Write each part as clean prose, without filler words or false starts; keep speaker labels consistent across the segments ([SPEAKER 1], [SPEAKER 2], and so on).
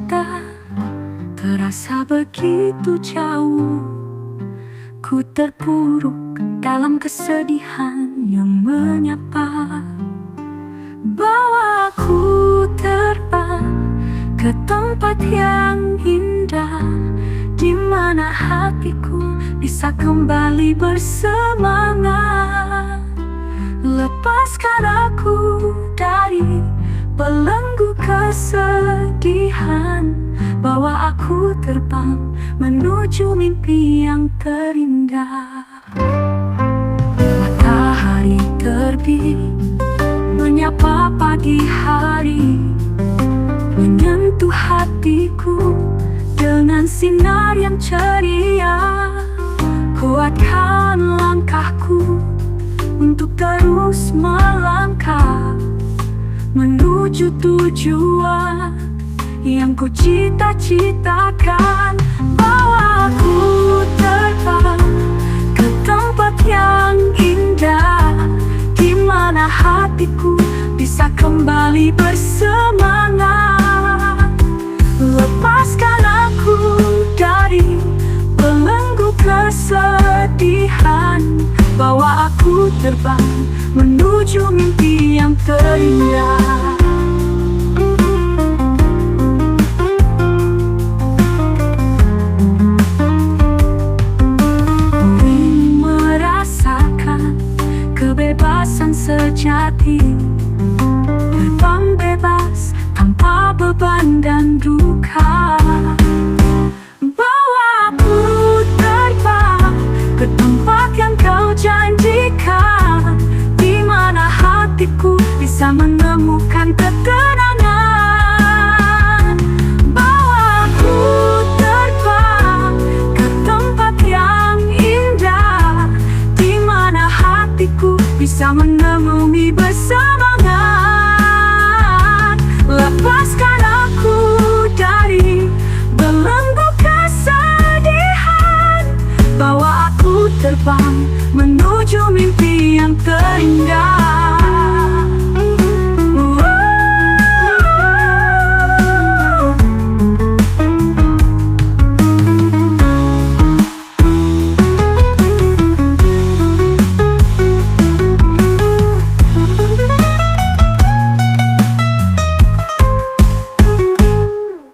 [SPEAKER 1] kita terasa begitu jauh. Ku terpuruk dalam kesedihan yang menyapa, bawa aku terbang ke tempat yang indah, di mana hatiku bisa kembali bersemangat. Lepaskan aku dari belenggu kesedihan, bawa aku terbang menuju mimpi yang terindah. Matahari terbit menyapa pagi hari, menyentuh hatiku dengan sinar yang ceria. Kuatkan langkahku untuk terus melangkah menuju tujuan yang ku cita-citakan. Bawa aku terbang ke tempat yang indah, di mana hatiku bisa kembali bersemangat. Lepaskan aku dari belenggu kesedihan, bawa aku terbang menuju mimpi yang terindah. Ingin merasakan kebebasan sejati, terbang bebas tanpa beban dan duka. Bawa aku terbang ke tempat yang kau janjikan, di mana hatiku bisa menemukan ketenangan. Bawa aku terbang ke tempat yang indah, di mana hatiku bisa menemui bersemangat. Lepaskan aku dari belenggu kesedihan, bawa aku terbang menuju mimpi yang terindah.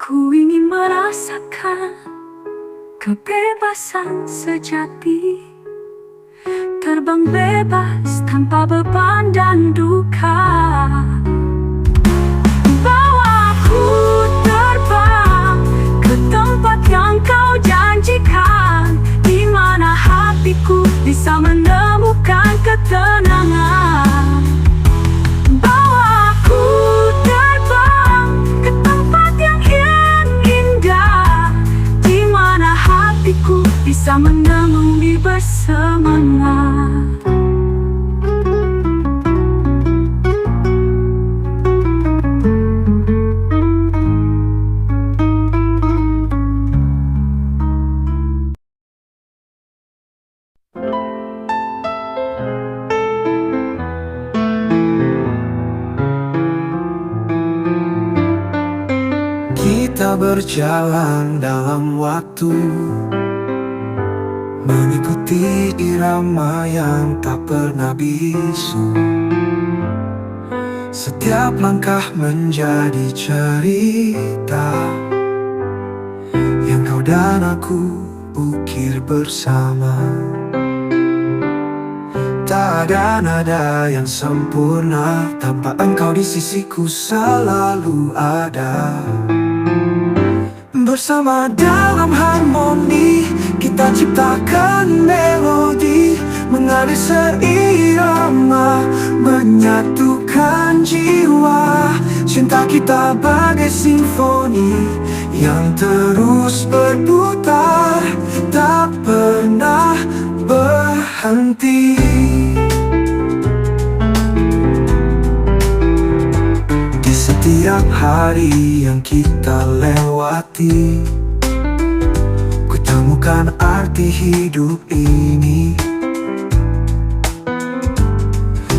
[SPEAKER 1] Ku ingin merasakan kebebasan sejati, terbang bebas tanpa beban dan duka. Bawa aku terbang ke tempat yang kau janjikan, di mana hatiku bisa menemukan ketenangan. Bawa aku terbang ke tempat yang indah, di mana hatiku bisa menemui bersemangat.
[SPEAKER 2] Kita berjalan dalam waktu, mengikuti irama yang tak pernah bisu. Setiap langkah menjadi cerita yang kau dan aku ukir bersama. Tak ada nada yang sempurna tanpa engkau di sisiku selalu ada. Bersama dalam harmoni kita ciptakan melodi, mengalir seirama, menyatukan jiwa. Cinta kita bagai simfoni yang terus berputar, tak pernah berhenti. Di setiap hari yang kita lewati, ku temukan arti hidup ini.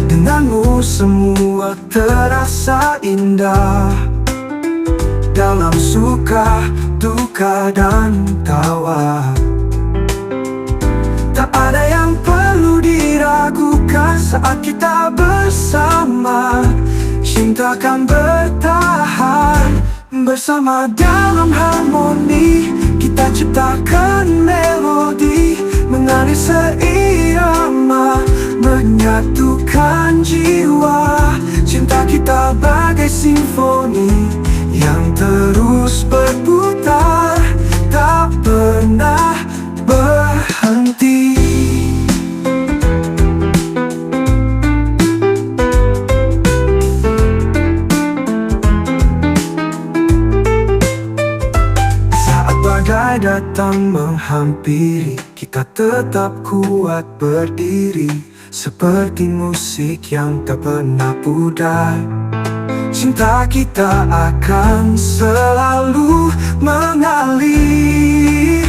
[SPEAKER 2] Denganmu semua terasa indah, dalam suka, duka, dan tawa. Tak ada yang perlu diragukan saat kita bersama. Cinta akan bertahan bersama dalam harmoni. Kita ciptakan melodi, mengalir seirama, menyatukan jiwa. Cinta kita bagai simfoni yang terus berputar, tak pernah berhenti. Saat badai datang menghampiri, kita tetap kuat berdiri, seperti musik yang tak pernah pudar. Cinta kita akan selalu mengalir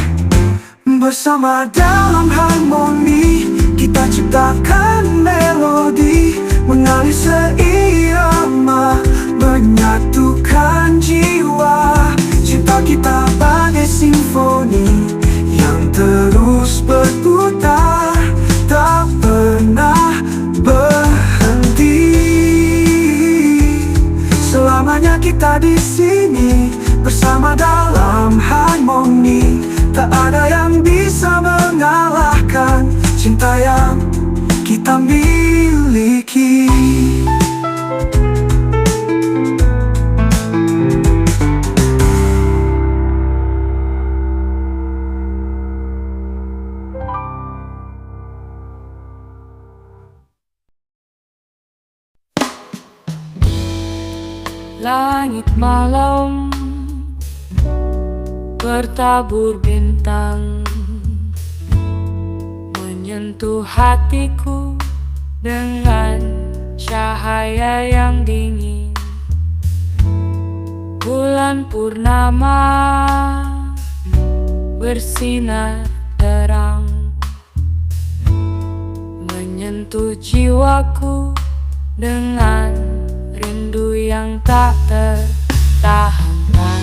[SPEAKER 2] bersama dalam harmoni. Kita ciptakan melodi, mengalir seirama, menyatukan jiwa. Cinta kita bagai simfoni yang terus berputar, tak pernah berhenti. Selamanya kita di sini bersama dalam harmoni. Tak ada yang bisa mengalahkan cinta yang kita miliki.
[SPEAKER 1] Langit malam bertabur bintang, menyentuh hatiku dengan cahaya yang dingin. Bulan purnama bersinar terang, menyentuh jiwaku dengan rindu yang tak tertahankan.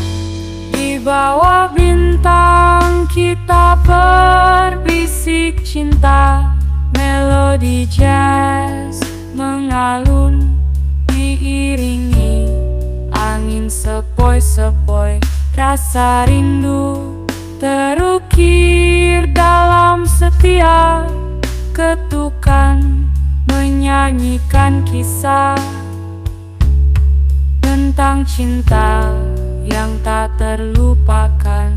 [SPEAKER 1] Di bawah bintang kita berbisik cinta, melodi jazz mengalun diiringi angin sepoi-sepoi. Rasa rindu terukir dalam setiap ketukan, menyanyikan kisah tentang cinta yang tak terlupakan.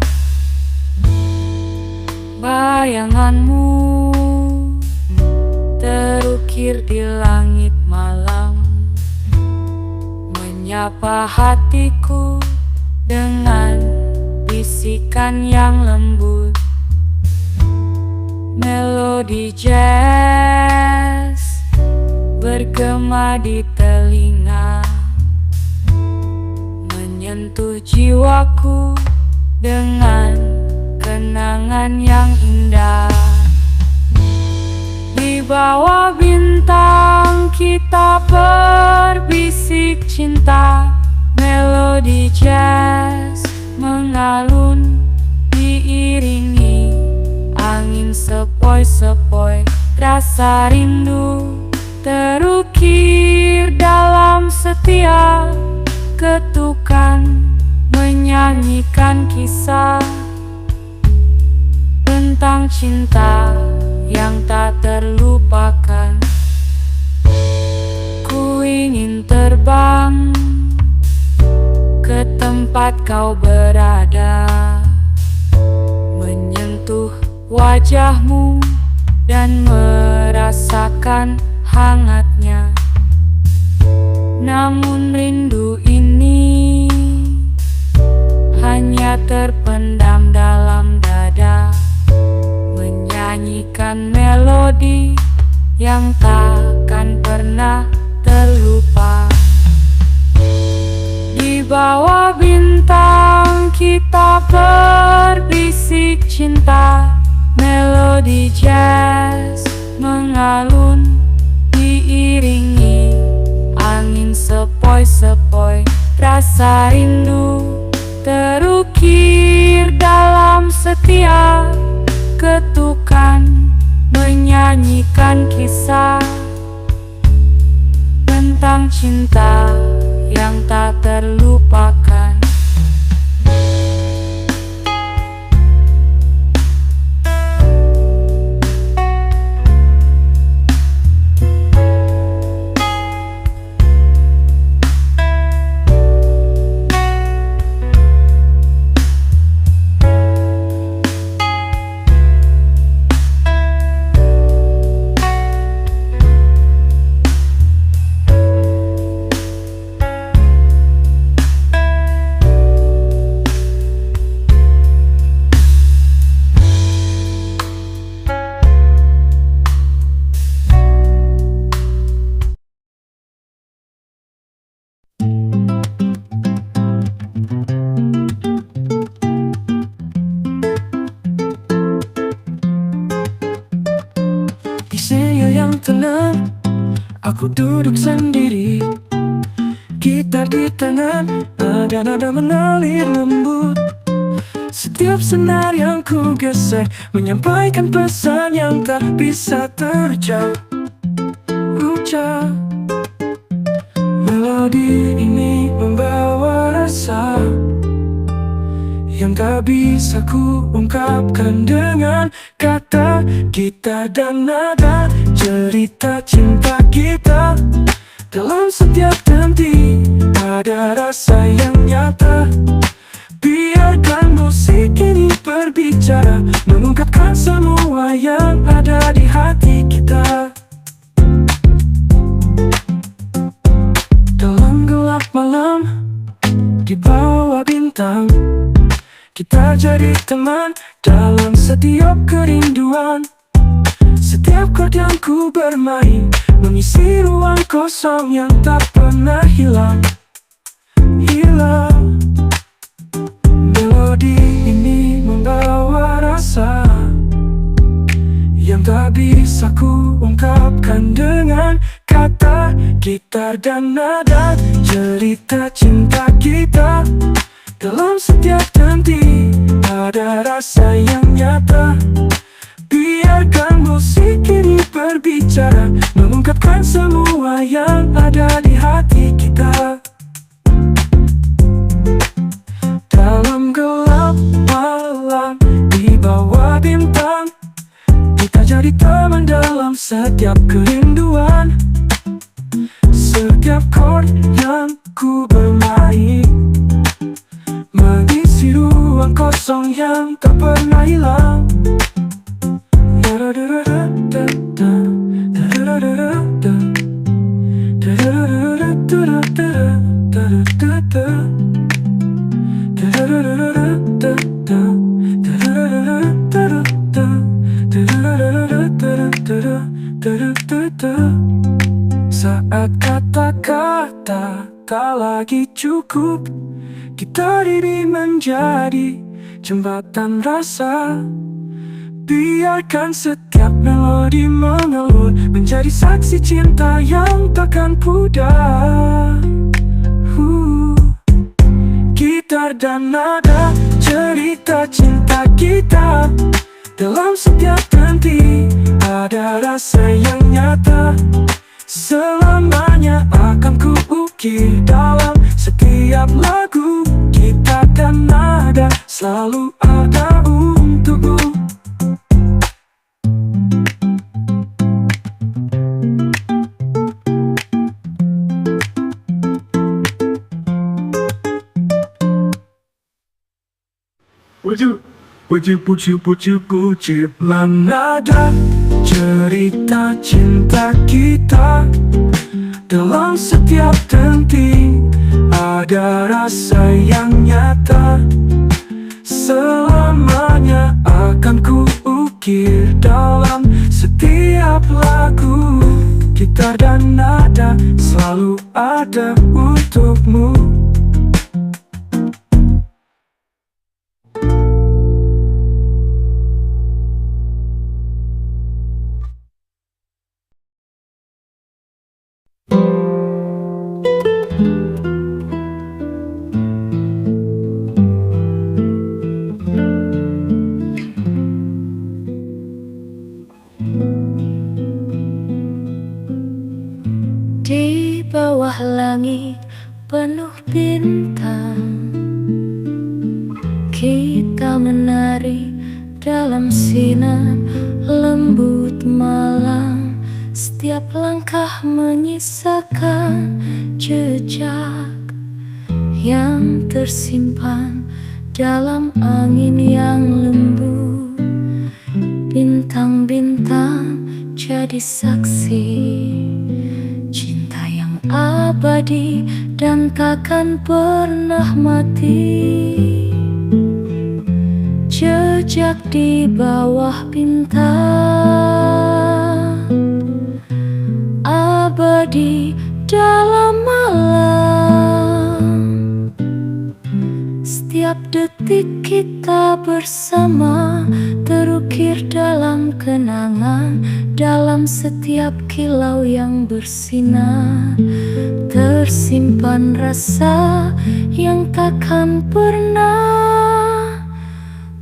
[SPEAKER 1] Bayanganmu terukir di langit malam, menyapa hatiku dengan bisikan yang lembut. Melodi jazz bergema di telinga, menyentuh jiwaku dengan kenangan yang indah. Di bawah bintang kita berbisik cinta, melodi jazz mengalun diiringi angin sepoi-sepoi. Rasa rindu terukir dalam setiap ketukan, menyanyikan kisah tentang cinta yang tak terlupakan. Ku ingin terbang ke tempat kau berada, menyentuh wajahmu dan merasakan hangatnya. Namun rindu ini hanya terpendam dalam dada, menyanyikan melodi yang takkan pernah terlupa. Di bawah bintang kita berbisik cinta, melodi jazz mengalun diiringi angin sepoi-sepoi. Rasa rindu terukir dalam setiap ketukan, menyanyikan kisah tentang cinta yang tak terlupakan.
[SPEAKER 2] Di saya yang tenang, aku duduk sendiri. Gitar di tangan, nada-nada mengalir lembut. Setiap senar yang ku gesek menyampaikan pesan yang tak bisa terucap. Melodi ini membawa rasa yang tak bisa ku ungkapkan dengan kata. Gitar dan nada, cerita cinta kita. Dalam setiap henti ada rasa yang nyata. Biarkan musik ini berbicara, mengungkapkan semua yang ada di hati kita. Dalam gelap malam, di bawah bintang, kita jadi teman dalam setiap kerinduan. Setiap chord yang ku bermain mengisi ruang kosong yang tak pernah hilang. Melodi ini membawa rasa yang tak bisa ku ungkapkan dengan kata. Gitar dan nada, cerita cinta kita. Dalam setiap henti ada rasa yang nyata. Biarkan musik ini berbicara, mengungkapkan semua yang ada di hati kita. Dalam gelap malam, di bawah bintang, kita jadi teman dalam setiap kerinduan. Setiap chord yang ku bermain mengisi ruang kosong yang tak pernah hilang. Saat kata-kata tak lagi cukup, gitar ini menjadi jembatan rasa. Biarkan setiap melodi mengalir, menjadi saksi cinta yang takkan pudar. Gitar dan nada, cerita cinta kita. Dalam setiap henti ada rasa yang nyata. Selamanya akan ku ukir dalam setiap lagu. Gitar dan nada selalu ada untukmu. Puji-puji-puji-puji-puji-puji nada, cerita cinta kita. Dalam setiap henti ada rasa yang nyata. Selamanya akan ku ukir dalam setiap lagu. Gitar dan nada selalu ada untukmu.
[SPEAKER 1] langit penuh bintang. Kita menari dalam sinar lembut malam. Setiap langkah menyisakan jejak yang tersimpan dalam angin yang lembut. Bintang-bintang jadi saksi cinta yang abadi dan takkan pernah mati. Jejak di bawah bintang, abadi dalam malam. Setiap detik kita bersama terukir dalam kenangan. Dalam setiap kilau yang bersinar tersimpan rasa yang takkan pernah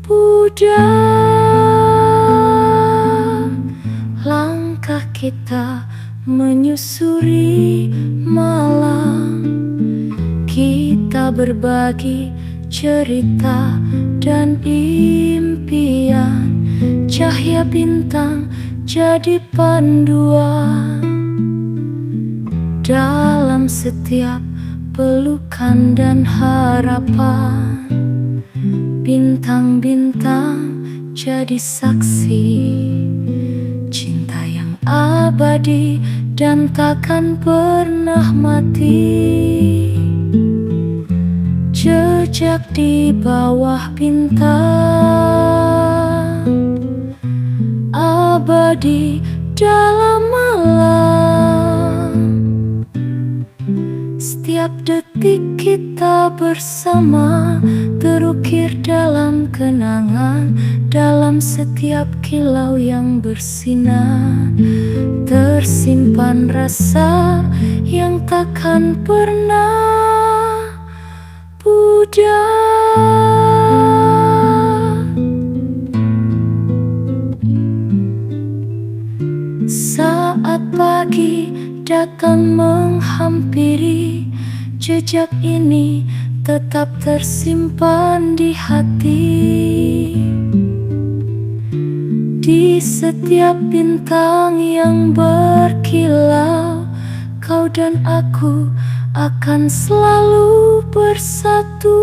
[SPEAKER 1] pudar. Langkah kita menyusuri malam. Kita berbagi cerita dan impian. Cahaya bintang jadi panduan dalam setiap pelukan dan harapan. Bintang-bintang jadi saksi cinta yang abadi dan takkan pernah mati. Jejak di bawah bintang, abadi dalam malam. Setiap detik kita bersama terukir dalam kenangan. Dalam setiap kilau yang bersinar tersimpan rasa yang takkan pernah pudar. Saat pagi datang menghampiri, jejak ini tetap tersimpan di hati. Di setiap bintang yang berkilau, kau dan aku akan selalu bersatu.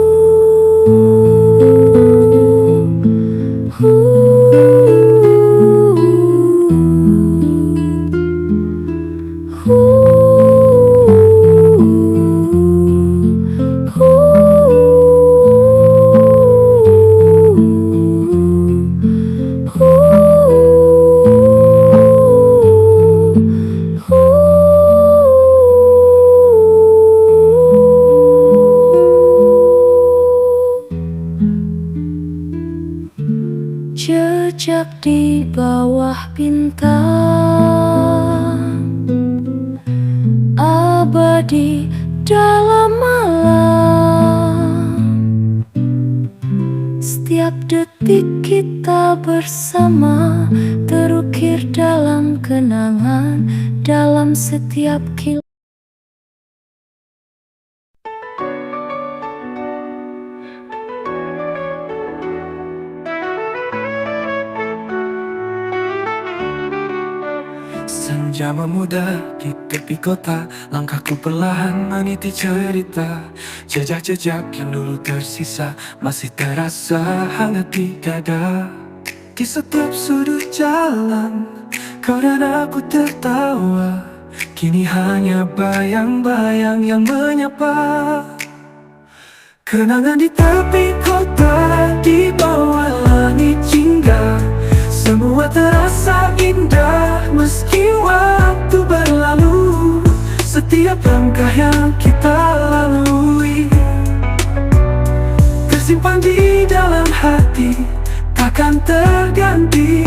[SPEAKER 1] Jejak di bawah bintang, abadi dalam malam. Setiap detik kita bersama terukir dalam kenangan. Dalam setiap kilau
[SPEAKER 2] senja memudar di tepi kota. Langkahku perlahan meniti cerita. Jejak-jejak yang dulu tersisa masih terasa hangat di dada. Di setiap sudut jalan kau dan aku tertawa. Kini hanya bayang-bayang yang menyapa. Kenangan di tepi kota, di bawah langit jingga. Semua terasa indah meski waktu berlalu. Setiap langkah yang kita lalui tersimpan di dalam hati, takkan terganti.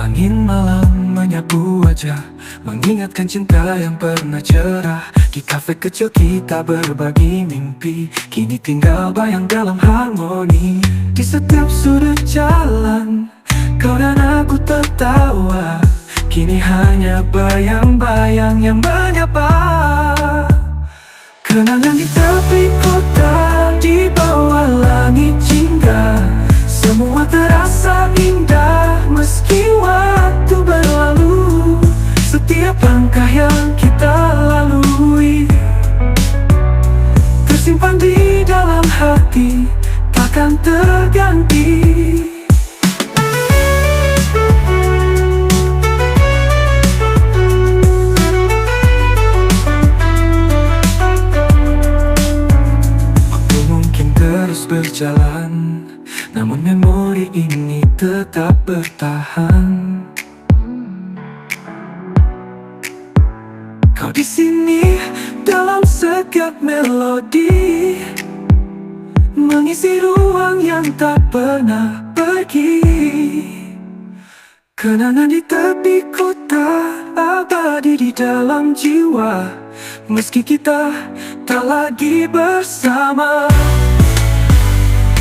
[SPEAKER 2] Angin malam menyapu wajah, mengingatkan cinta yang pernah cerah. Di kafe kecil kita berbagi mimpi, kini tinggal bayang dalam harmoni. Di setiap sudut jalan kau dan aku tertawa. Kini hanya bayang-bayang yang menyapa. Kenangan di tepi kota, di bawah langit jingga. Semua terasa indah meski waktu berlalu. Setiap langkah yang kita lalui tersimpan di dalam hati, takkan terganti. Waktu mungkin terus berjalan, namun memori ini tetap bertahan. Kau di sini dalam setiap melodi, mengisi ruang yang tak pernah pergi. Kenangan di tepi kota, abadi di dalam jiwa, meski kita tak lagi bersama.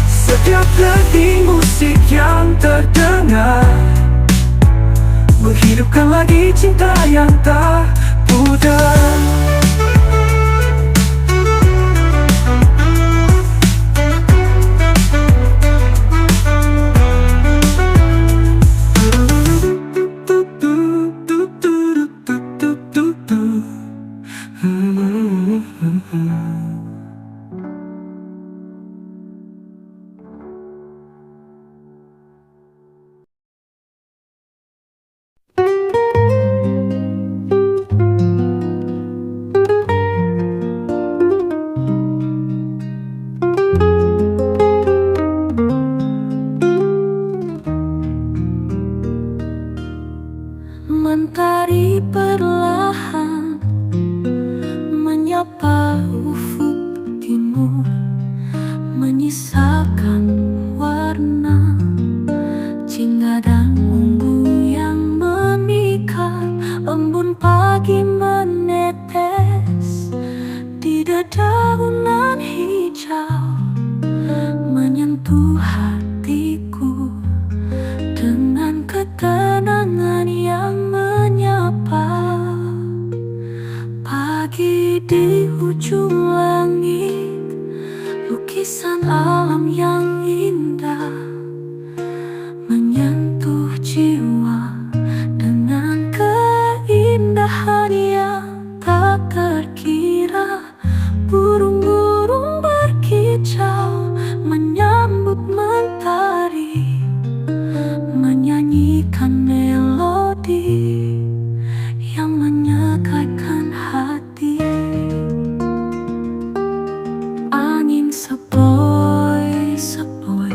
[SPEAKER 2] Setiap detik musik yang terdengar menghidupkan lagi cinta yang tak pudar.
[SPEAKER 1] Mentari perlahan menyapa ufuk timur, menyisakan warna jingga dan ungu yang memikat. Embun pagi menetes di dedaunan hijau, menyentuh hatiku dengan ketenangan yang menyapa. Pagi di ujung langit, lukisan alam yang indah menyentuh jiwa dengan keindahan yang tak terkira. Burung-burung berkicau menyambut mentari, menyanyikan melodi yang menyekatkan hati. Angin sepoi-sepoi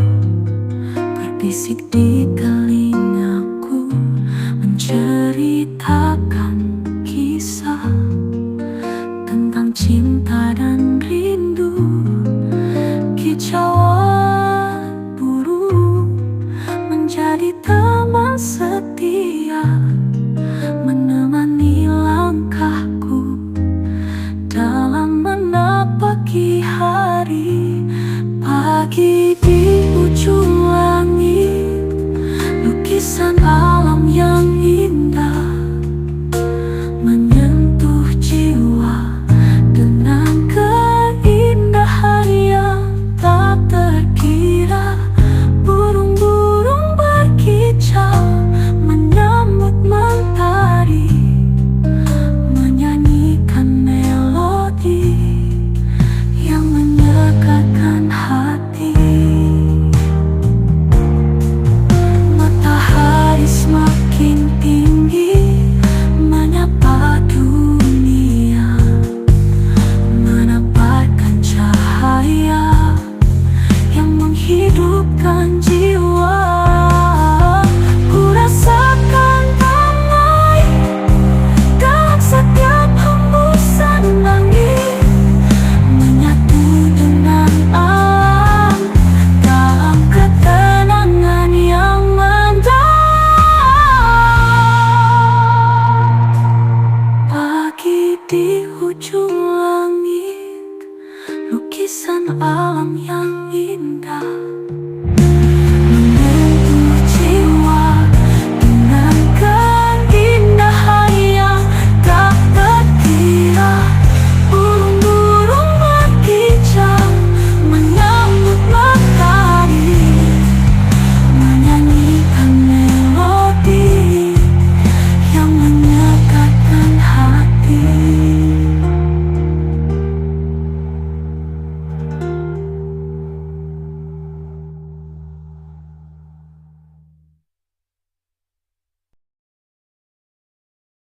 [SPEAKER 1] berbisik di telingaku, menceritakan kisah tentang cinta dan rindu. Kicauan burung menjadi teman setia, menemani langkahku dalam menapaki hari. Pagi di ujung langit, lukisan alam yang indah menyentuh jiwa dengan keindahan yang tak terkira. Burung-burung berkicau menyambut mentari, menyanyikan melodi yang menyekatkan hati. Matahari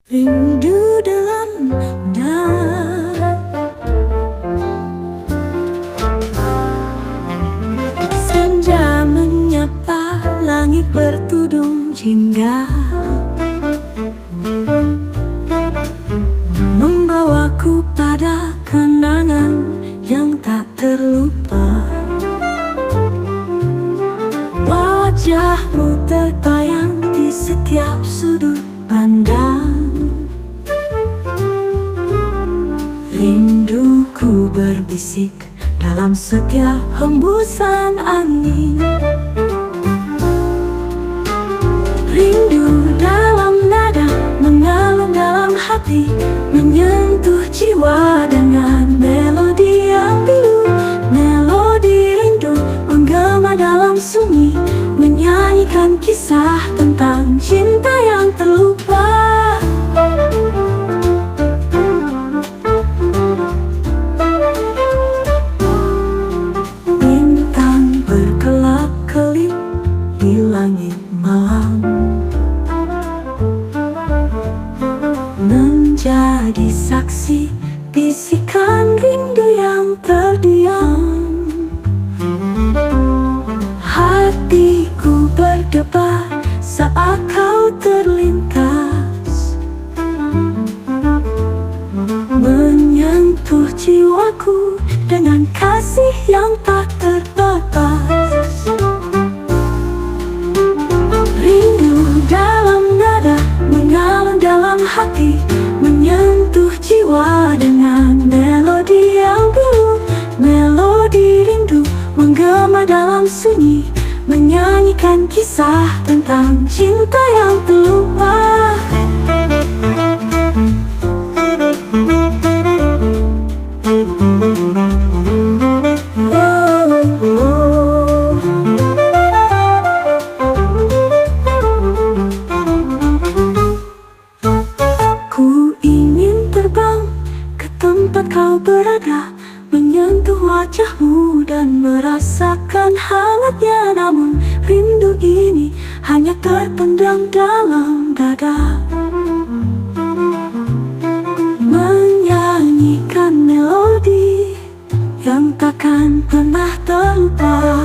[SPEAKER 1] Rindu dalam dada, senja menyapa, langit bertudung jingga, membawaku pada kenangan yang tak terlupa. Wajahmu terbayang di setiap sudut pandang. Rinduku berbisik dalam setiap hembusan angin. Rindu dalam nada mengalun dalam hati, menyentuh jiwa dengan melodi yang biru. Melodi rindu menggema dalam sunyi, menyanyikan kisah tentang cinta yang terlupa. Bintang berkelap-kelip di langit malam, menjadi saksi bisikan rindu yang terdiam. Hatiku berdebar saat kau terlintas, menyentuh jiwaku dengan kasih yang tak terbatas. Rindu dalam nada mengalun dalam hati, menyentuh jiwa dengan melodi yang biru. Melodi rindu menggema dalam sunyi, menyanyikan kisah tentang cinta yang terlupa. Ku ingin terbang ke tempat kau berada, menyentuh wajahmu dan merasakan hangatnya. Namun rindu ini hanya terpendam dalam dada, menyanyikan melodi yang takkan pernah terlupa.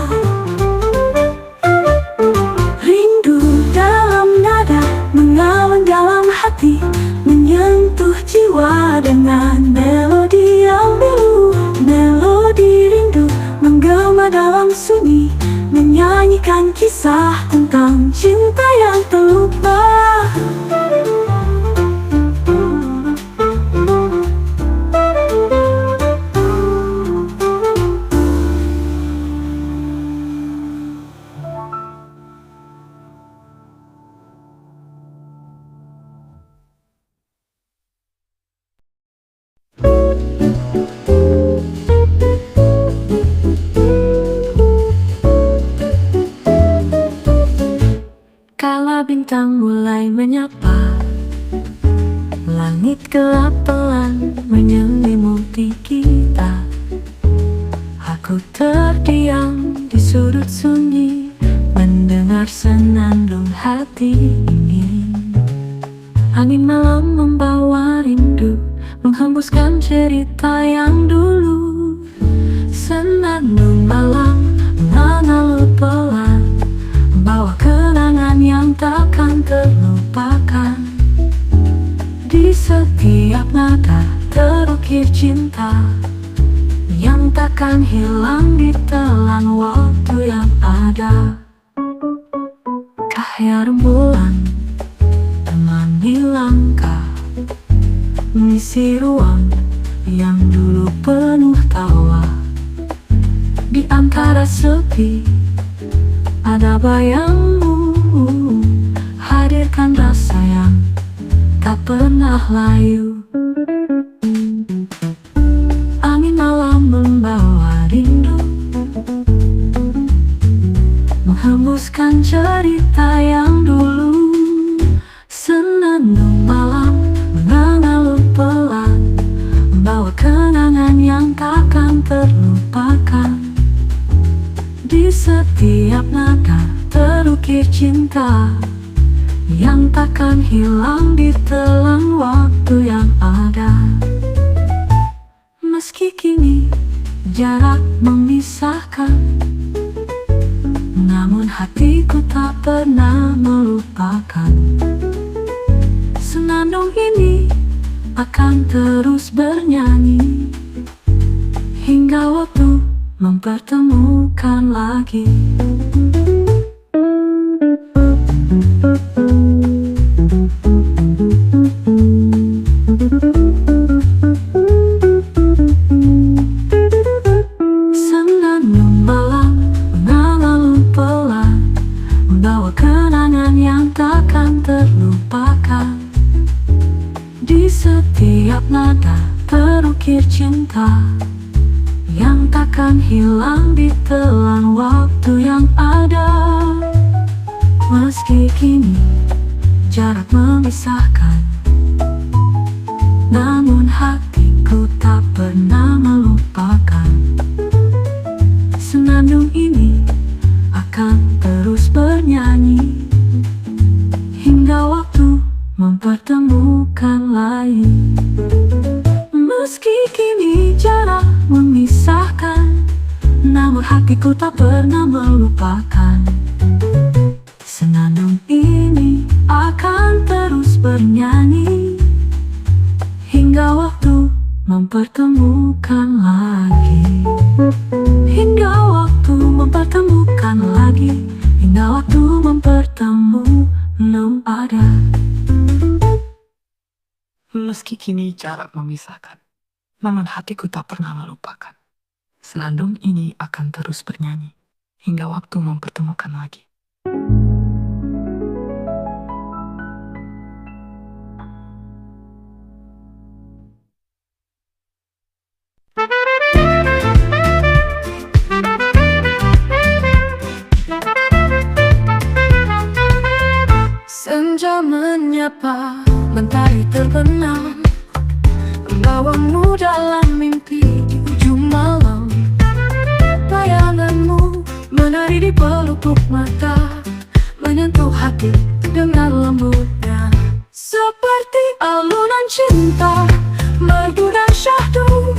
[SPEAKER 1] Rindu dalam nada mengalun dalam hati, menyentuh jiwa dengan melodi yang biru. Melodi rindu menggema dalam sunyi, menyanyikan kisah tentang cinta yang terlupa. Kala bintang mulai menyapa, langit gelap pelan menyelimuti kita. Aku terdiam di sudut sunyi, mendengar senandung hati ini. Angin malam membawa rindu, menghembuskan cerita yang dulu. Senandung malam mengalun pelan, membawa kenangan yang takkan terlupakan. Di setiap nada terukir cinta yang takkan hilang di telan waktu yang ada. Cahaya rembulan temani langkah, mengisi ruang yang dulu penuh tawa. Di antara sepi ada bayangmu, hadirkan rasa yang tak pernah layu. Angin malam membawa rindu, menghembuskan cerita yang dulu. Senandung malam mengalun pelan, membawa kenangan yang takkan terlupakan. Di setiap nada terukir cinta yang yang takkan hilang di telan waktu yang ada. Meski kini jarak memisahkan, namun hatiku tak pernah melupakan. Senandung ini akan terus bernyanyi hingga waktu mempertemukan lagi. Senandung malam mengalah pelan, membawa kenangan yang takkan terlupakan. Di setiap nada terukir cinta yang takkan hilang di telan waktu yang ada. Meski kini jarak memisahkan, namun hatiku tak pernah melupakan. Senandung ini akan terus bernyanyi hingga waktu mempertemukan lagi. Meski kini jarak memisahkan, namun hatiku tak pernah melupakan. Senandung ini akan terus bernyanyi hingga waktu mempertemukan lagi. Hingga waktu mempertemukan lagi. Hingga waktu mempertemukan ada.
[SPEAKER 2] Meski kini jarak memisahkan, namun hatiku tak pernah melupakan. Senandung ini akan terus bernyanyi hingga waktu mempertemukan lagi.
[SPEAKER 1] Senja menyapa, mentari terbenam, membawamu dalam mimpi di ujung malam. Bayanganmu menari di pelupuk mata, menyentuh hati dengan lembutnya. Seperti alunan cinta, merdu dan syahdu,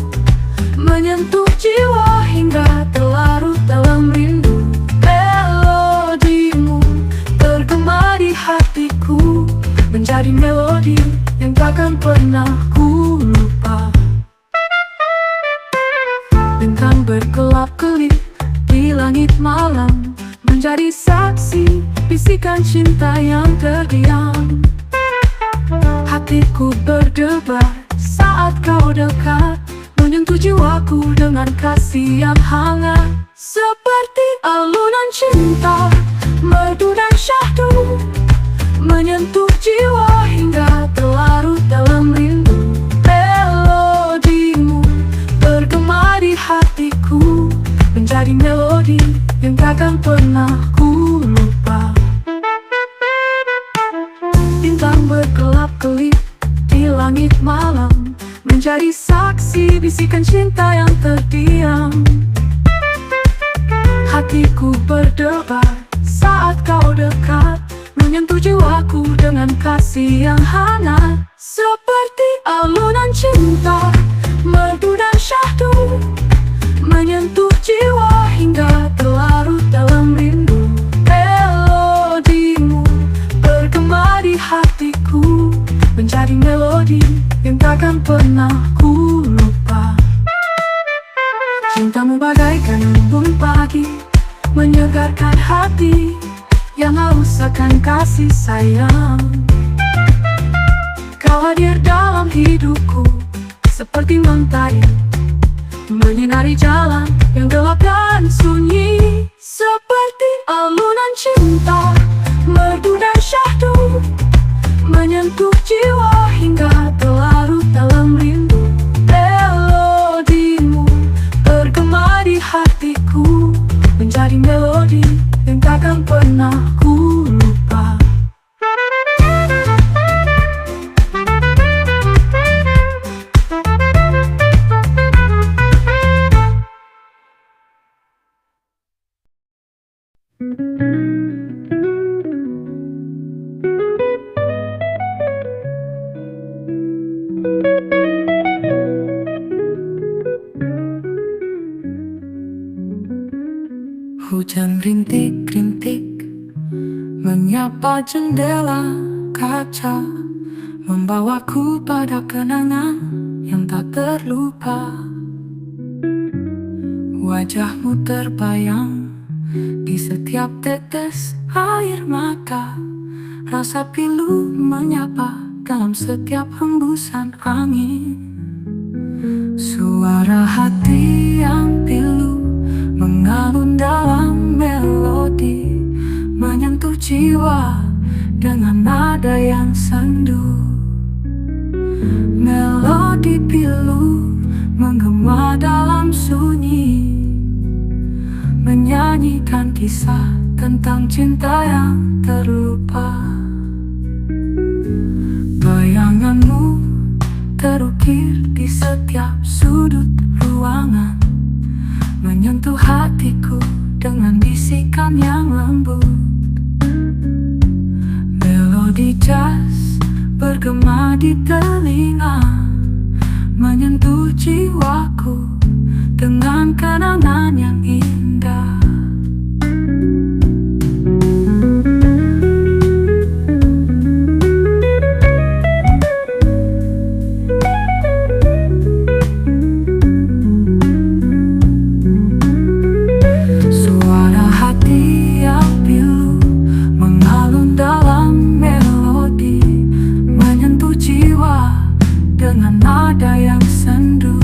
[SPEAKER 1] menyentuh jiwa hingga terlarut dalam rindu. Melodimu tergema di hatiku, menjadi melodi yang takkan pernah ku lupa. Bintang berkelap-kelip di langit malam, menjadi saksi bisikan cinta yang terdiam. Hatiku berdebar saat kau dekat, menyentuh jiwaku dengan kasih yang hangat. Seperti alunan cinta, merdu dan syahdu, menyentuh jiwa hingga terlarut dalam rindu. Melodimu bergema di hatiku, menjadi melodi yang takkan pernah ku lupa. Bintang berkelap-kelip di langit malam, menjadi saksi bisikan cinta yang terdiam. Hatiku berdebar saat kau dekat, menyentuh jiwaku dengan kasih yang hangat. Seperti alunan cinta, merdu dan syahdu, menyentuh jiwa hingga terlarut dalam rindu. Melodimu bergema di hatiku, menjadi melodi yang takkan pernah ku lupa. Cintamu bagaikan embun pagi, menyegarkan hati yang haus akan kasih sayang. Kau hadir dalam hidupku seperti mentari, menyinari jalan yang gelap dan sunyi. Seperti alunan cinta, merdu dan syahdu, menyentuh jiwa hingga terlarut dalam rindu. Melodimu bergema di hatiku, menjadi melodi yang takkan pernah ku lupa.
[SPEAKER 2] jendela kaca, membawaku pada kenangan yang tak terlupa. Wajahmu terbayang di setiap tetes air mata, rasa pilu menyapa dalam setiap hembusan angin. Suara hati yang pilu mengalun dalam melodi, menyentuh jiwa dengan nada yang sendu. Melodi pilu menggema dalam sunyi, menyanyikan kisah tentang cinta yang terlupa. Bayanganmu terukir di setiap sudut ruangan, menyentuh hatiku dengan bisikan yang lembut. Melodi jazz bergema di telinga, menyentuh jiwaku dengan kenangan yang indah. Suara hati yang pilu mengalun dalam melodi, menyentuh jiwa dengan nada yang sendu.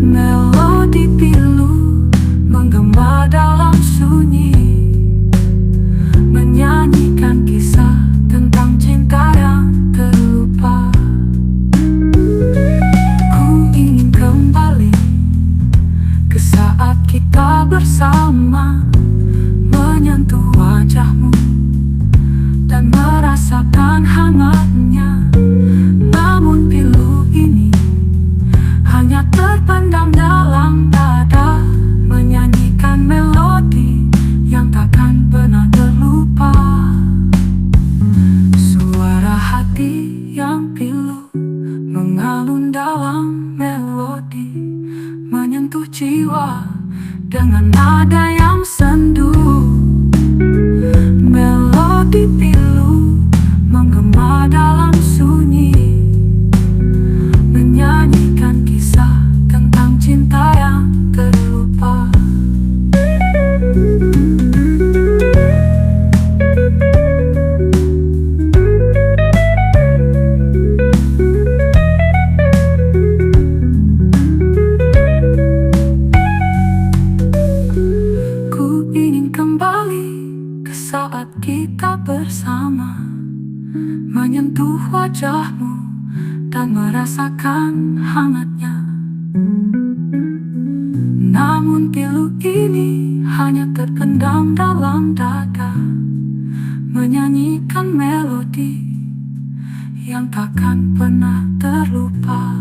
[SPEAKER 2] Melodi pilu menggema dalam sunyi, menyanyikan kisah tentang cinta yang terlupa. Ku ingin kembali ke saat kita bersama, menyentuh wajahmu dan merasakan hangatnya. Namun pilu ini hanya terpendam dalam dada, menyanyikan melodi yang takkan pernah terlupa. Suara hati yang pilu mengalun dalam melodi, menyentuh jiwa dengan nada yang sendu. Melodi pilu menggema dalam sunyi, menyanyikan kisah tentang cinta yang terlupa. Ku ingin kembali ke saat kita bersama, menyentuh wajahmu dan merasakan hangatnya. Namun pilu ini hanya terpendam dalam dada, menyanyikan melodi yang takkan pernah terlupa.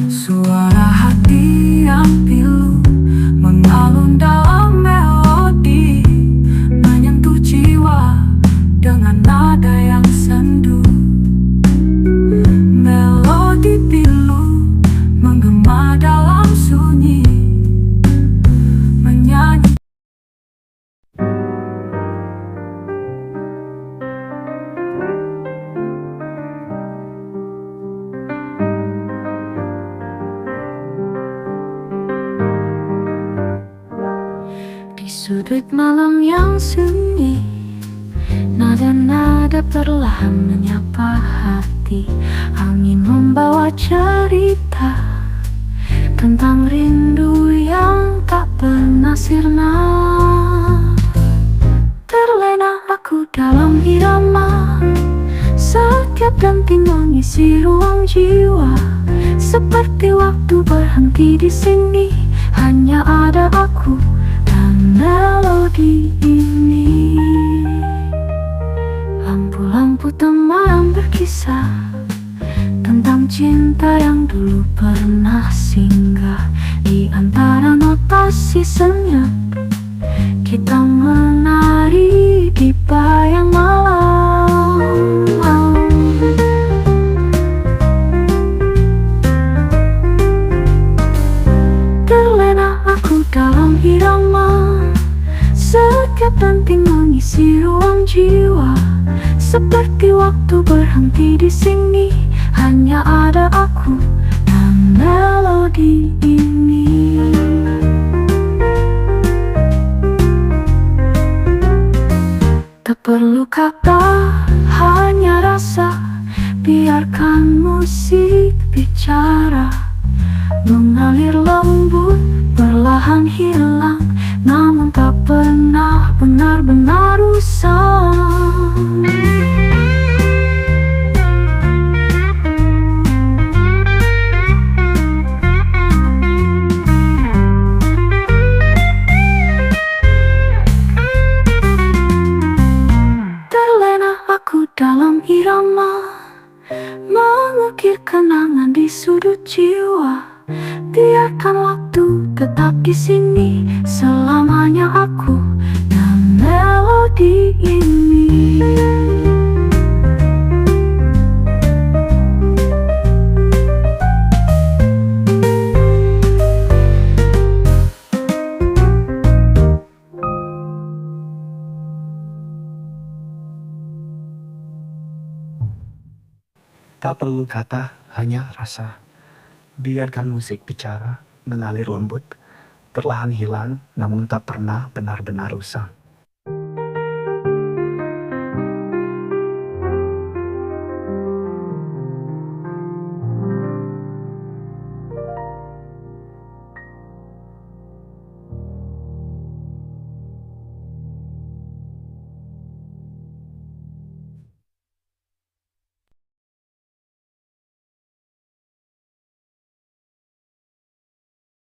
[SPEAKER 2] Suara hati yang pilu mengalun dalam melodi, menyentuh jiwa dengan nada yang sendu. Melodi pilu menggema dalam sunyi, menyanyi. Di sudut malam yang sunyi, nada-nada perlahan menyapa hati. Angin membawa cerita tentang rindu yang tak pernah sirna. Terlena aku dalam irama, setiap denting mengisi ruang jiwa. Seperti waktu berhenti di sini, hanya ada aku dan melodi ini. Lampu-lampu temaram berkisah tentang cinta yang dulu pernah singgah. Di antara notasi senyap, kita menari di bayang malam. Terlena aku dalam irama, setiap denting mengisi
[SPEAKER 1] Seperti waktu berhenti di sini, hanya ada aku dan melodi ini. Tak perlu kata, hanya rasa. Biarkan musik bicara, mengalir lembut, perlahan hilang, namun tak pernah benar-benar usang. Terlena aku dalam irama, mengukir kenangan di sudut jiwa. Biarkan waktu tetap di sini, selamanya aku dan melodi ini.
[SPEAKER 2] Tak perlu kata, hanya rasa. Biarkan musik bicara, mengalir lembut, perlahan hilang, namun tak pernah benar-benar usang.